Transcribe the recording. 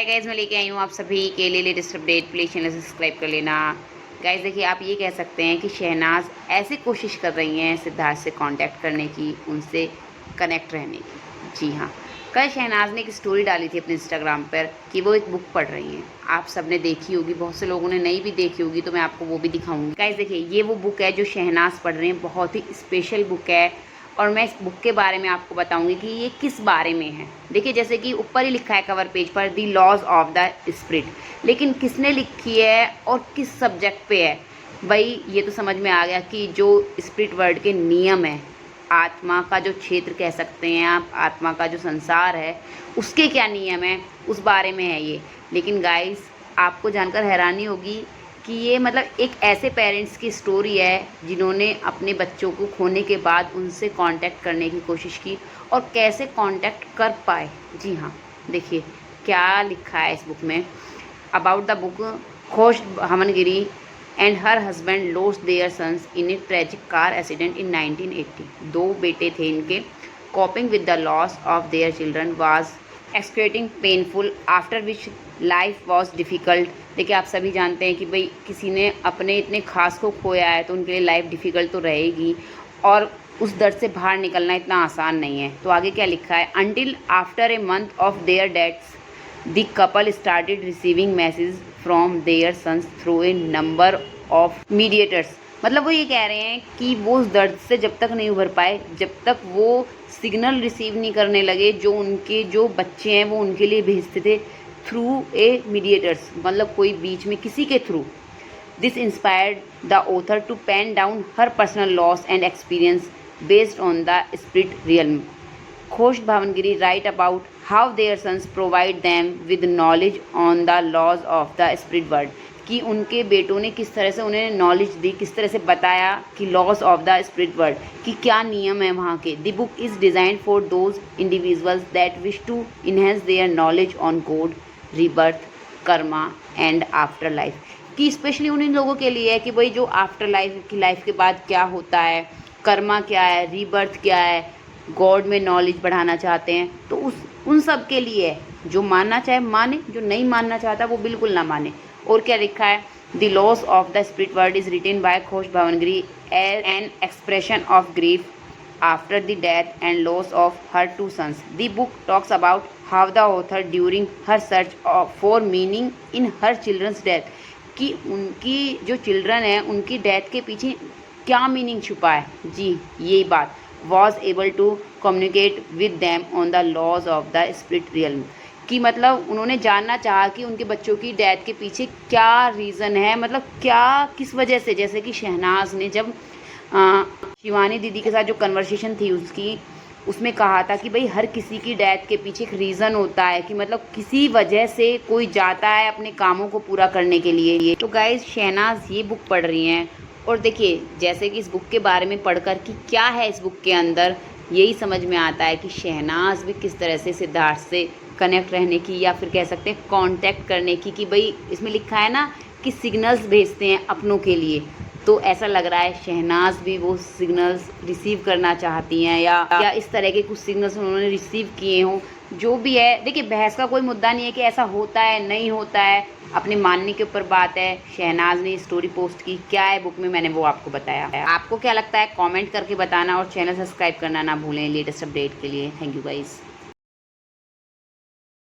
Guys, मैं लेके आई हूँ आप सभी के लिए latest update. Please channel subscribe कर लेना। गाइस देखिए, आप ये कह सकते हैं कि शहनाज ऐसे कोशिश कर रही हैं सिद्धार्थ से कांटेक्ट करने की, उनसे कनेक्ट रहने की। जी हाँ, कल शहनाज ने एक स्टोरी डाली थी अपने इंस्टाग्राम पर कि वो एक बुक पढ़ रही हैं। आप सब ने देखी होगी, बहुत से लोगों ने नहीं भी देखी होगी, तो मैं आपको वो भी दिखाऊंगी। गाइस देखिए, ये वो बुक है जो शहनाज पढ़ रही हैं। बहुत ही स्पेशल बुक है और मैं इस बुक के बारे में आपको बताऊंगी कि ये किस बारे में है। देखिए, जैसे कि ऊपर ही लिखा है कवर पेज पर, the laws of the spirit, लेकिन किसने लिखी है और किस सब्जेक्ट पे है, भाई ये तो समझ में आ गया कि जो स्पिरिट वर्ल्ड के नियम है, आत्मा का जो क्षेत्र कह सकते हैं आप, आत्मा का जो संसार है, उसके क्या नियम है, उस बारे में है ये। लेकिन गाइस, आपको जानकर हैरानी होगी कि ये मतलब एक ऐसे पेरेंट्स की स्टोरी है जिन्होंने अपने बच्चों को खोने के बाद उनसे कांटेक्ट करने की कोशिश की और कैसे कांटेक्ट कर पाए। जी हाँ, देखिए क्या लिखा है इस बुक में। About the book, Khush Bhavnagri and her husband lost their sons in a tragic car accident in 1980। दो बेटे थे इनके। Coping with the loss of their children was excruciating painful after which life was difficult. देखिए, आप सभी जानते हैं कि भाई किसी ने अपने इतने खास को खोया है तो उनके लिए लाइफ डिफ़िकल्ट तो रहेगी और उस दर्द से बाहर निकलना इतना आसान नहीं है। तो आगे क्या लिखा है, until after a month of their deaths the couple started receiving message from their sons through a number of mediators. मतलब वो ये कह रहे हैं कि वो उस दर्द से जब तक नहीं उभर पाए, जब तक वो सिग्नल रिसीव नहीं करने लगे जो उनके जो बच्चे हैं वो उनके लिए भेजते थे थ्रू ए मीडिएटर्स, मतलब कोई बीच में किसी के through. This inspired the author to pen down her personal loss and experience based on the spirit realm. Khush Bhavnagri write about how their sons provide them with knowledge on the laws of the spirit world, कि उनके बेटों ने किस तरह से उन्हें knowledge दी, किस तरह से बताया कि laws of the spirit world कि क्या नियम है वहाँ के। The book is designed for those individuals that wish to enhance their knowledge on God, rebirth, karma and afterlife, कि स्पेशली उन लोगों के लिए है कि भाई जो आफ्टर लाइफ की लाइफ के बाद क्या होता है, कर्मा क्या है, रीबर्थ क्या है, गॉड में नॉलेज बढ़ाना चाहते हैं तो उन सब के लिए है। जो मानना चाहे माने, जो नहीं मानना चाहता वो बिल्कुल ना माने। और क्या लिखा है, the loss of the spirit world is written by Khush Bhavnagri as an expression of grief after the death and loss of her two sons. The book talks about how the author during her search for meaning in her children's death, कि उनकी जो children है उनकी death के पीछे क्या meaning छुपा है। जी यही बात, was able to communicate with them on the laws of the spirit realm, कि मतलब उन्होंने जानना चाहा कि उनके बच्चों की डेथ के पीछे क्या रीज़न है, मतलब क्या किस वजह से। जैसे कि शहनाज ने जब शिवानी दीदी के साथ जो कन्वर्सेशन थी उसकी, उसमें कहा था कि भाई हर किसी की डेथ के पीछे एक रीज़न होता है, कि मतलब किसी वजह से कोई जाता है अपने कामों को पूरा करने के लिए। तो गाइस, शहनाज ये बुक पढ़ रही हैं और देखिए, जैसे कि इस बुक के बारे में पढ़कर कि क्या है इस बुक के अंदर, यही समझ में आता है कि शहनाज भी किस तरह से सिद्धार्थ से कनेक्ट रहने की, या फिर कह सकते हैं कांटेक्ट करने की, कि भाई इसमें लिखा है ना कि सिग्नल्स भेजते हैं अपनों के लिए। तो ऐसा लग रहा है शहनाज भी वो सिग्नल्स रिसीव करना चाहती हैं, या इस तरह के कुछ सिग्नल्स उन्होंने रिसीव किए हों। जो भी है, देखिए बहस का कोई मुद्दा नहीं है कि ऐसा होता है नहीं होता है, अपने मानने के ऊपर बात है। शहनाज ने स्टोरी पोस्ट की, क्या है बुक में मैंने वो आपको बताया। आपको क्या लगता है कमेंट करके बताना और चैनल सब्सक्राइब करना ना भूलें लेटेस्ट अपडेट के लिए। Thank you guys.